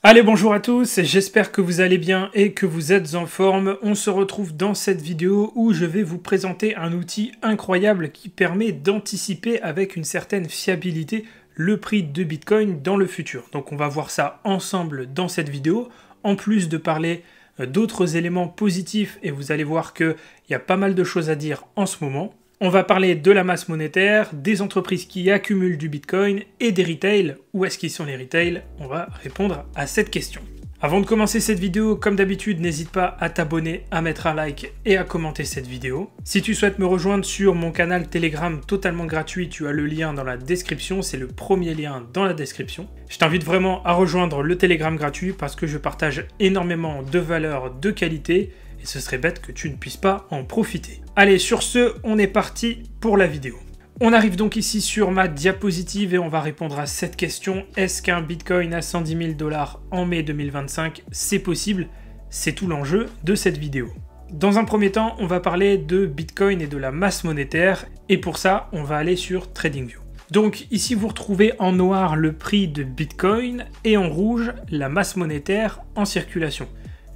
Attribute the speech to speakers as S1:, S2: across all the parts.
S1: Allez, bonjour à tous, j'espère que vous allez bien et que vous êtes en forme. On se retrouve dans cette vidéo où je vais vous présenter un outil incroyable qui permet d'anticiper avec une certaine fiabilité le prix de Bitcoin dans le futur. Donc on va voir ça ensemble dans cette vidéo, en plus de parler d'autres éléments positifs et vous allez voir qu'il y a pas mal de choses à dire en ce moment. On va parler de la masse monétaire, des entreprises qui accumulent du Bitcoin et des retails. Où est-ce qu'ils sont les retails? On va répondre à cette question. Avant de commencer cette vidéo, comme d'habitude, n'hésite pas à t'abonner, à mettre un like et à commenter cette vidéo. Si tu souhaites me rejoindre sur mon canal Telegram totalement gratuit, tu as le lien dans la description, c'est le premier lien dans la description. Je t'invite vraiment à rejoindre le Telegram gratuit parce que je partage énormément de valeurs de qualité et ce serait bête que tu ne puisses pas en profiter. Allez, sur ce, on est parti pour la vidéo. On arrive donc ici sur ma diapositive et on va répondre à cette question. Est-ce qu'un Bitcoin à 110 000 $ en mai 2025, c'est possible? C'est tout l'enjeu de cette vidéo. Dans un premier temps, on va parler de Bitcoin et de la masse monétaire. Et pour ça, on va aller sur TradingView. Donc ici, vous retrouvez en noir le prix de Bitcoin et en rouge la masse monétaire en circulation.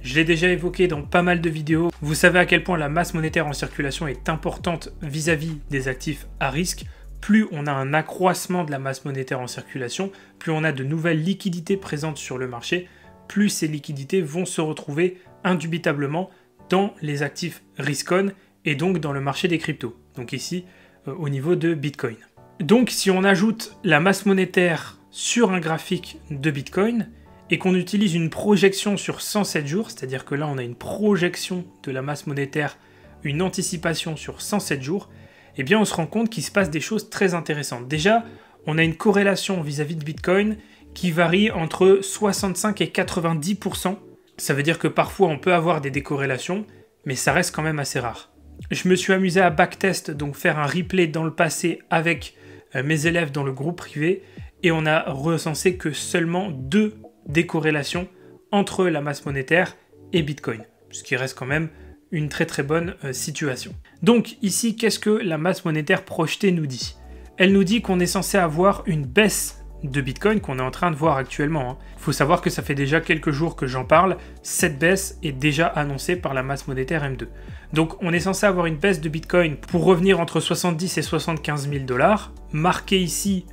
S1: Je l'ai déjà évoqué dans pas mal de vidéos. Vous savez à quel point la masse monétaire en circulation est importante vis-à-vis des actifs à risque. Plus on a un accroissement de la masse monétaire en circulation, plus on a de nouvelles liquidités présentes sur le marché, plus ces liquidités vont se retrouver indubitablement dans les actifs risk-on et donc dans le marché des cryptos. Donc ici, au niveau de Bitcoin. Donc si on ajoute la masse monétaire sur un graphique de Bitcoin, et qu'on utilise une projection sur 107 jours, c'est-à-dire que là on a une projection de la masse monétaire, une anticipation sur 107 jours, eh bien on se rend compte qu'il se passe des choses très intéressantes. Déjà, on a une corrélation vis-à-vis de Bitcoin qui varie entre 65 et 90%. Ça veut dire que parfois on peut avoir des décorrélations, mais ça reste quand même assez rare. Je me suis amusé à backtest, donc faire un replay dans le passé avec mes élèves dans le groupe privé, et on a recensé que seulement 2 décorrélation entre la masse monétaire et Bitcoin, ce qui reste quand même une très très bonne situation. Donc ici, qu'est-ce que la masse monétaire projetée nous dit? Elle nous dit qu'on est censé avoir une baisse de Bitcoin qu'on est en train de voir actuellement. Il faut savoir que ça fait déjà quelques jours que j'en parle, cette baisse est déjà annoncée par la masse monétaire M2. Donc on est censé avoir une baisse de Bitcoin pour revenir entre 70 et 75 000 $, marqué ici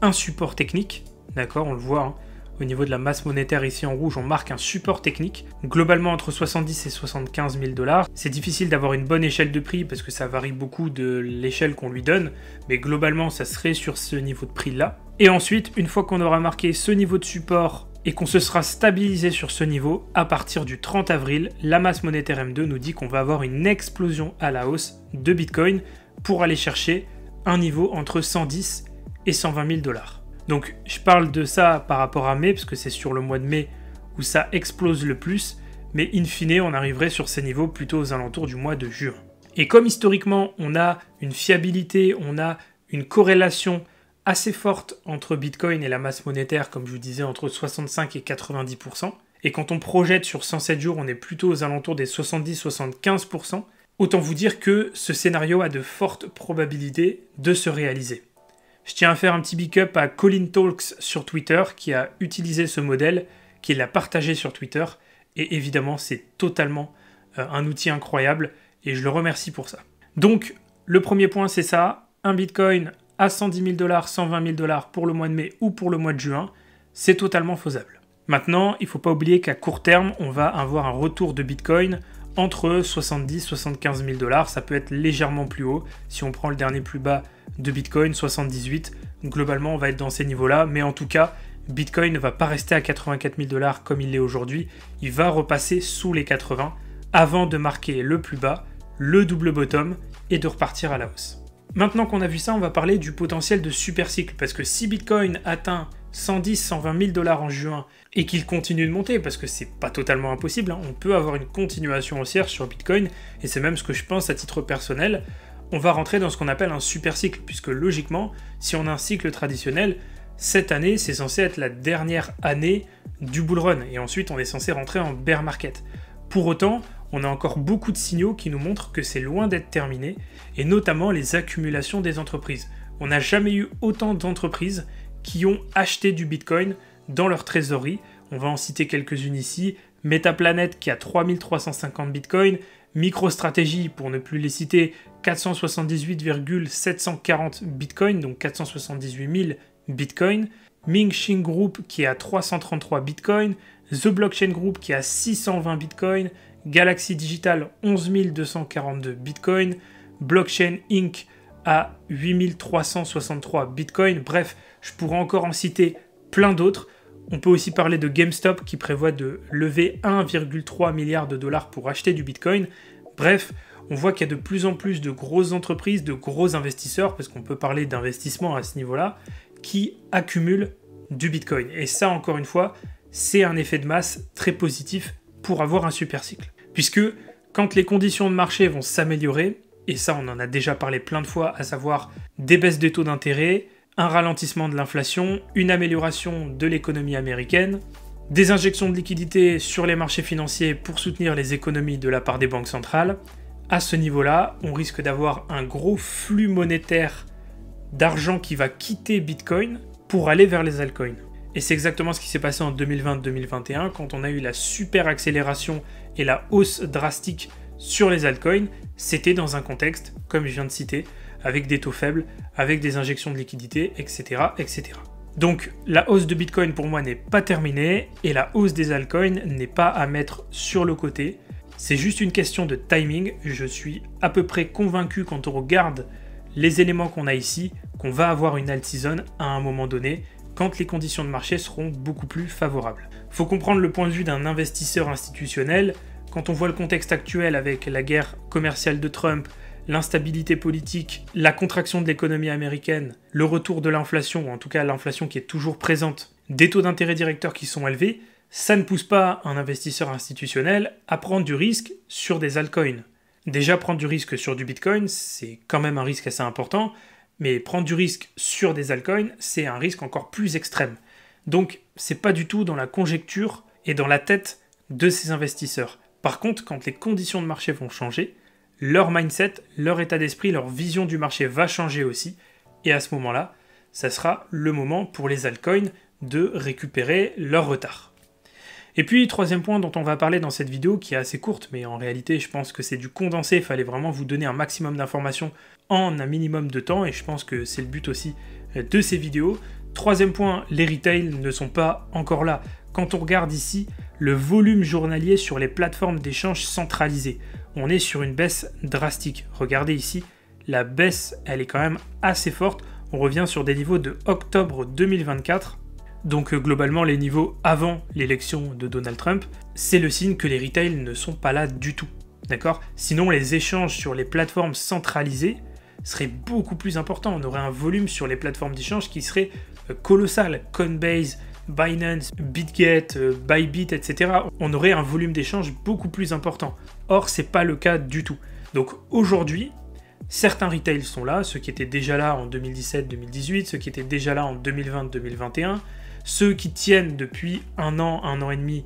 S1: un support technique, d'accord, on le voit, Au niveau de la masse monétaire ici en rouge, on marque un support technique, globalement entre 70 et 75 000 $. C'est difficile d'avoir une bonne échelle de prix parce que ça varie beaucoup de l'échelle qu'on lui donne, mais globalement ça serait sur ce niveau de prix là. Et ensuite, une fois qu'on aura marqué ce niveau de support et qu'on se sera stabilisé sur ce niveau, à partir du 30 avril, la masse monétaire M2 nous dit qu'on va avoir une explosion à la hausse de Bitcoin pour aller chercher un niveau entre 110 et 120 000 $. Donc je parle de ça par rapport à mai, parce que c'est sur le mois de mai où ça explose le plus, mais in fine, on arriverait sur ces niveaux plutôt aux alentours du mois de juin. Et comme historiquement, on a une fiabilité, on a une corrélation assez forte entre Bitcoin et la masse monétaire, comme je vous disais, entre 65 et 90%, et quand on projette sur 107 jours, on est plutôt aux alentours des 70-75%, autant vous dire que ce scénario a de fortes probabilités de se réaliser. Je tiens à faire un petit big up à Colin Talks sur Twitter qui a utilisé ce modèle, qui l'a partagé sur Twitter. Et évidemment, c'est totalement un outil incroyable et je le remercie pour ça. Donc, le premier point, c'est ça. Un Bitcoin à 110 000 $, 120 000 $ pour le mois de mai ou pour le mois de juin, c'est totalement faisable. Maintenant, il ne faut pas oublier qu'à court terme, on va avoir un retour de Bitcoin entre 70 et 75 000 $. Ça peut être légèrement plus haut. Si on prend le dernier plus bas de Bitcoin, 78, globalement on va être dans ces niveaux-là, mais en tout cas, Bitcoin ne va pas rester à 84 000 $ comme il l'est aujourd'hui, il va repasser sous les 80 avant de marquer le plus bas, le double bottom et de repartir à la hausse. Maintenant qu'on a vu ça, on va parler du potentiel de super cycle, parce que si Bitcoin atteint 110-120 000 $ en juin et qu'il continue de monter, parce que c'est pas totalement impossible, on peut avoir une continuation haussière sur Bitcoin, et c'est même ce que je pense à titre personnel, on va rentrer dans ce qu'on appelle un super cycle, puisque logiquement, si on a un cycle traditionnel, cette année, c'est censé être la dernière année du bull run, et ensuite on est censé rentrer en bear market. Pour autant, on a encore beaucoup de signaux qui nous montrent que c'est loin d'être terminé, et notamment les accumulations des entreprises. On n'a jamais eu autant d'entreprises qui ont acheté du Bitcoin dans leur trésorerie. On va en citer quelques-unes ici. Metaplanet qui a 3350 bitcoins. MicroStrategy, pour ne plus les citer, 478,740 bitcoins, donc 478 000 bitcoins. Mingxing Group qui a 333 bitcoins. The Blockchain Group qui a 620 bitcoins. Galaxy Digital 11 242 bitcoins. Blockchain Inc. à 8363 bitcoins. Bref, je pourrais encore en citer plein d'autres. On peut aussi parler de GameStop qui prévoit de lever 1,3 milliard de dollars pour acheter du bitcoin. Bref, on voit qu'il y a de plus en plus de grosses entreprises, de gros investisseurs, parce qu'on peut parler d'investissement à ce niveau-là, qui accumulent du bitcoin. Et ça, encore une fois, c'est un effet de masse très positif pour avoir un super cycle. Puisque quand les conditions de marché vont s'améliorer, et ça on en a déjà parlé plein de fois, à savoir des baisses des taux d'intérêt, un ralentissement de l'inflation, une amélioration de l'économie américaine, des injections de liquidités sur les marchés financiers pour soutenir les économies de la part des banques centrales, à ce niveau-là, on risque d'avoir un gros flux monétaire d'argent qui va quitter Bitcoin pour aller vers les altcoins. Et c'est exactement ce qui s'est passé en 2020-2021 quand on a eu la super accélération et la hausse drastique sur les altcoins. C'était dans un contexte, comme je viens de citer, avec des taux faibles, avec des injections de liquidités, etc., etc. Donc la hausse de Bitcoin pour moi n'est pas terminée et la hausse des altcoins n'est pas à mettre sur le côté. C'est juste une question de timing. Je suis à peu près convaincu quand on regarde les éléments qu'on a ici, qu'on va avoir une alt season à un moment donné, quand les conditions de marché seront beaucoup plus favorables. Faut comprendre le point de vue d'un investisseur institutionnel. Quand on voit le contexte actuel avec la guerre commerciale de Trump, l'instabilité politique, la contraction de l'économie américaine, le retour de l'inflation, ou en tout cas l'inflation qui est toujours présente, des taux d'intérêt directeurs qui sont élevés, ça ne pousse pas un investisseur institutionnel à prendre du risque sur des altcoins. Déjà, prendre du risque sur du Bitcoin, c'est quand même un risque assez important, mais prendre du risque sur des altcoins, c'est un risque encore plus extrême. Donc, c'est pas du tout dans la conjecture et dans la tête de ces investisseurs. Par contre, quand les conditions de marché vont changer, leur mindset, leur état d'esprit, leur vision du marché va changer aussi, et à ce moment-là, ça sera le moment pour les altcoins de récupérer leur retard. Et puis, troisième point dont on va parler dans cette vidéo, qui est assez courte, mais en réalité, je pense que c'est du condensé, il fallait vraiment vous donner un maximum d'informations en un minimum de temps, et je pense que c'est le but aussi de ces vidéos. Troisième point, les retails ne sont pas encore là. Quand on regarde ici, le volume journalier sur les plateformes d'échange centralisées, on est sur une baisse drastique. Regardez ici, la baisse, elle est quand même assez forte. On revient sur des niveaux de octobre 2024. Donc globalement, les niveaux avant l'élection de Donald Trump, c'est le signe que les retails ne sont pas là du tout. D'accord ? Sinon, les échanges sur les plateformes centralisées seraient beaucoup plus importants. On aurait un volume sur les plateformes d'échange qui serait colossal. Coinbase, Binance, BitGet, Bybit, etc. On aurait un volume d'échange beaucoup plus important. Or, c'est pas le cas du tout. Donc aujourd'hui, certains retails sont là, ceux qui étaient déjà là en 2017-2018, ceux qui étaient déjà là en 2020-2021, ceux qui tiennent depuis un an et demi,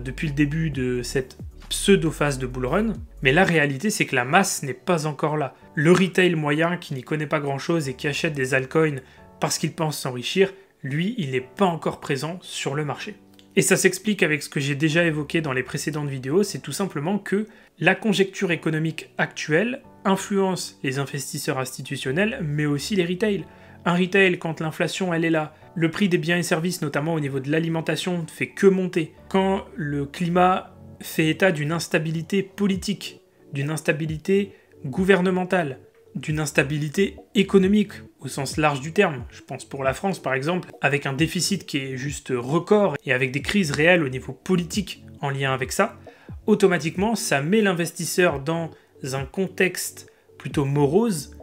S1: depuis le début de cette pseudo-phase de bull run. Mais la réalité, c'est que la masse n'est pas encore là. Le retail moyen qui n'y connaît pas grand-chose et qui achète des altcoins parce qu'il pense s'enrichir, lui, il n'est pas encore présent sur le marché. Et ça s'explique avec ce que j'ai déjà évoqué dans les précédentes vidéos, c'est tout simplement que la conjecture économique actuelle influence les investisseurs institutionnels, mais aussi les retails. Un retail, quand l'inflation elle est là, le prix des biens et services, notamment au niveau de l'alimentation, ne fait que monter. Quand le climat fait état d'une instabilité politique, d'une instabilité gouvernementale, d'une instabilité économique au sens large du terme. Je pense pour la France par exemple, avec un déficit qui est juste record et avec des crises réelles au niveau politique en lien avec ça, automatiquement ça met l'investisseur dans un contexte plutôt morose,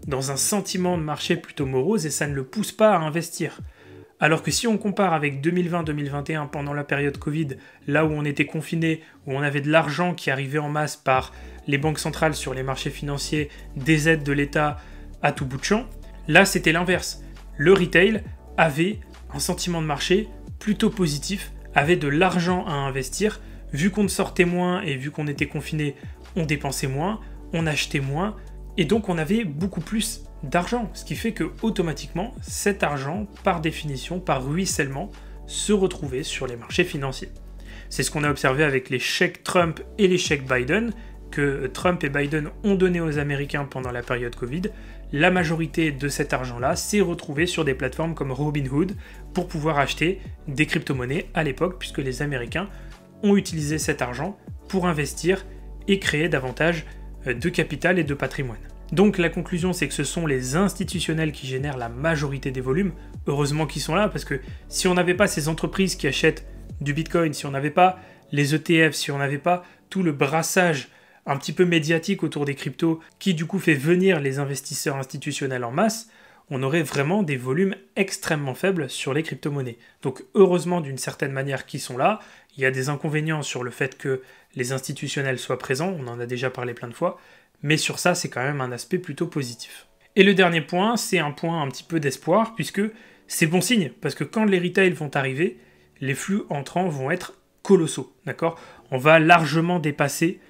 S1: dans un sentiment de marché plutôt morose et ça ne le pousse pas à investir. Alors que si on compare avec 2020-2021 pendant la période Covid, là où on était confiné, où on avait de l'argent qui arrivait en masse par les banques centrales sur les marchés financiers, des aides de l'État à tout bout de champ, là c'était l'inverse. Le retail avait un sentiment de marché plutôt positif, avait de l'argent à investir, vu qu'on sortait moins et vu qu'on était confiné, on dépensait moins, on achetait moins, et donc on avait beaucoup plus d'argent, ce qui fait que automatiquement cet argent, par définition, par ruissellement, se retrouver sur les marchés financiers. C'est ce qu'on a observé avec les chèques Trump et les chèques Biden, que Trump et Biden ont donné aux Américains pendant la période Covid. La majorité de cet argent-là s'est retrouvée sur des plateformes comme Robinhood pour pouvoir acheter des crypto-monnaies à l'époque, puisque les Américains ont utilisé cet argent pour investir et créer davantage de capital et de patrimoine. Donc la conclusion, c'est que ce sont les institutionnels qui génèrent la majorité des volumes. Heureusement qu'ils sont là, parce que si on n'avait pas ces entreprises qui achètent du Bitcoin, si on n'avait pas les ETF, si on n'avait pas tout le brassage un petit peu médiatique autour des cryptos qui du coup fait venir les investisseurs institutionnels en masse, on aurait vraiment des volumes extrêmement faibles sur les crypto-monnaies. Donc heureusement d'une certaine manière qu'ils sont là. Il y a des inconvénients sur le fait que les institutionnels soient présents, on en a déjà parlé plein de fois, mais sur ça c'est quand même un aspect plutôt positif. Et le dernier point, c'est un point un petit peu d'espoir, puisque c'est bon signe, parce que quand les retails vont arriver, les flux entrants vont être colossaux, d'accord ? On va largement dépasser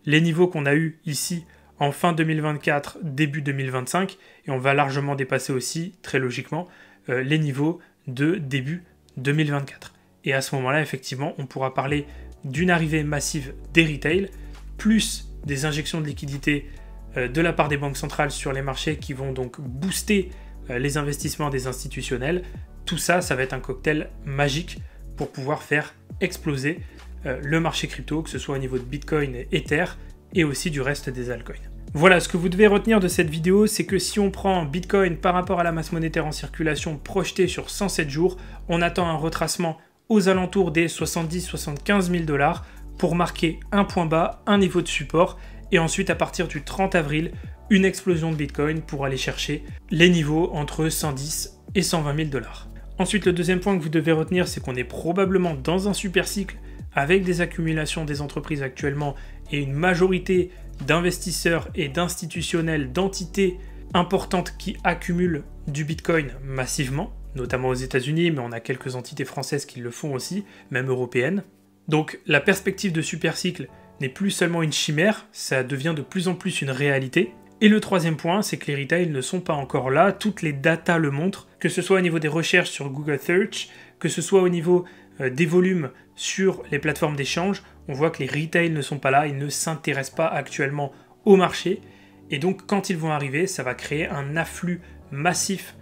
S1: les niveaux qu'on a eu ici en fin 2024, début 2025, et on va largement dépasser aussi, très logiquement, les niveaux de début 2024. Et à ce moment-là, effectivement, on pourra parler d'une arrivée massive des retails, plus des injections de liquidités de la part des banques centrales sur les marchés qui vont donc booster les investissements des institutionnels. Tout ça, ça va être un cocktail magique pour pouvoir faire exploser le marché crypto, que ce soit au niveau de Bitcoin et Ether, et aussi du reste des altcoins. Voilà, ce que vous devez retenir de cette vidéo, c'est que si on prend Bitcoin par rapport à la masse monétaire en circulation projetée sur 107 jours, on attend un retracement aux alentours des 70-75 000 $ pour marquer un point bas, un niveau de support, et ensuite à partir du 30 avril, une explosion de Bitcoin pour aller chercher les niveaux entre 110 et 120 000 $. Ensuite, le deuxième point que vous devez retenir, c'est qu'on est probablement dans un super cycle avec des accumulations des entreprises actuellement et une majorité d'investisseurs et d'institutionnels, d'entités importantes qui accumulent du Bitcoin massivement, notamment aux États-Unis, mais on a quelques entités françaises qui le font aussi, même européennes. Donc la perspective de super cycle n'est plus seulement une chimère, ça devient de plus en plus une réalité. Et le troisième point, c'est que les retails ne sont pas encore là, toutes les datas le montrent, que ce soit au niveau des recherches sur Google Search, que ce soit au niveau des volumes sur les plateformes d'échange, on voit que les retails ne sont pas là, ils ne s'intéressent pas actuellement au marché, et donc quand ils vont arriver, ça va créer un afflux massif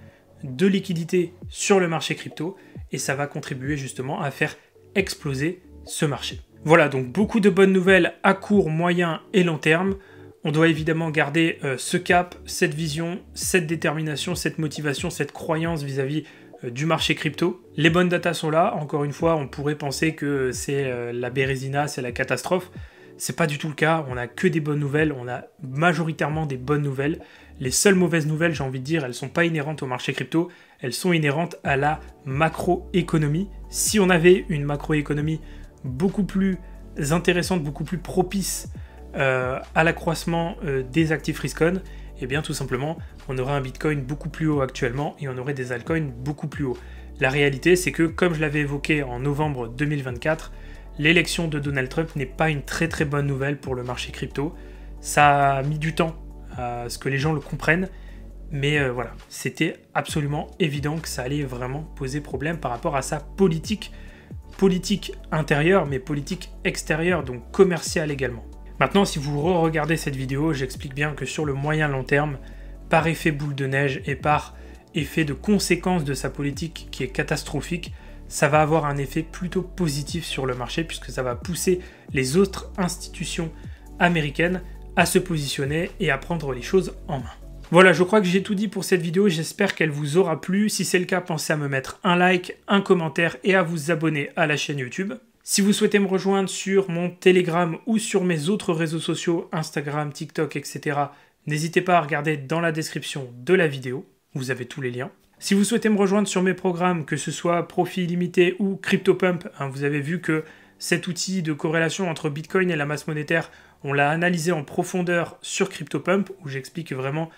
S1: de liquidités sur le marché crypto, et ça va contribuer justement à faire exploser ce marché. Voilà, donc beaucoup de bonnes nouvelles à court, moyen et long terme. On doit évidemment garder ce cap, cette vision, cette détermination, cette motivation, cette croyance vis-à-vis du marché crypto. Les bonnes datas sont là. Encore une fois, on pourrait penser que c'est la bérésina, c'est la catastrophe. C'est pas du tout le cas. On n'a que des bonnes nouvelles. On a majoritairement des bonnes nouvelles. Les seules mauvaises nouvelles, j'ai envie de dire, elles sont pas inhérentes au marché crypto. Elles sont inhérentes à la macroéconomie. Si on avait une macroéconomie beaucoup plus intéressante, beaucoup plus propice à l'accroissement des actifs risk-on, et bien tout simplement, on aurait un Bitcoin beaucoup plus haut actuellement et on aurait des altcoins beaucoup plus hauts. La réalité, c'est que, comme je l'avais évoqué en novembre 2024, l'élection de Donald Trump n'est pas une très très bonne nouvelle pour le marché crypto. Ça a mis du temps à ce que les gens le comprennent, mais voilà, c'était absolument évident que ça allait vraiment poser problème par rapport à sa politique intérieure, mais politique extérieure, donc commerciale également. Maintenant, si vous re-regardez cette vidéo, j'explique bien que sur le moyen long terme, par effet boule de neige et par effet de conséquence de sa politique qui est catastrophique, ça va avoir un effet plutôt positif sur le marché puisque ça va pousser les autres institutions américaines à se positionner et à prendre les choses en main. Voilà, je crois que j'ai tout dit pour cette vidéo, j'espère qu'elle vous aura plu. Si c'est le cas, pensez à me mettre un like, un commentaire et à vous abonner à la chaîne YouTube. Si vous souhaitez me rejoindre sur mon Telegram ou sur mes autres réseaux sociaux, Instagram, TikTok, etc., n'hésitez pas à regarder dans la description de la vidéo, vous avez tous les liens. Si vous souhaitez me rejoindre sur mes programmes, que ce soit Profit Illimité ou CryptoPump, vous avez vu que cet outil de corrélation entre Bitcoin et la masse monétaire, on l'a analysé en profondeur sur CryptoPump, où j'explique vraiment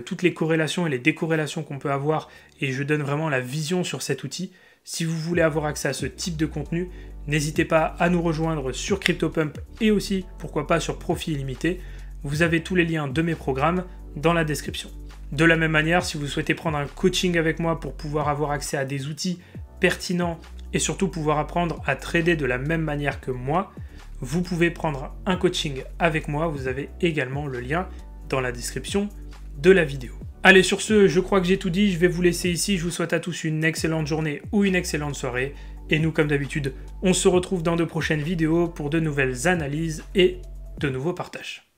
S1: toutes les corrélations et les décorrélations qu'on peut avoir, et je donne vraiment la vision sur cet outil. Si vous voulez avoir accès à ce type de contenu, n'hésitez pas à nous rejoindre sur CryptoPump et aussi, pourquoi pas, sur Profit Illimité. Vous avez tous les liens de mes programmes dans la description. De la même manière, si vous souhaitez prendre un coaching avec moi pour pouvoir avoir accès à des outils pertinents et surtout pouvoir apprendre à trader de la même manière que moi, vous pouvez prendre un coaching avec moi. Vous avez également le lien dans la description de la vidéo. Allez, sur ce, je crois que j'ai tout dit. Je vais vous laisser ici. Je vous souhaite à tous une excellente journée ou une excellente soirée. Et nous, comme d'habitude, on se retrouve dans de prochaines vidéos pour de nouvelles analyses et de nouveaux partages.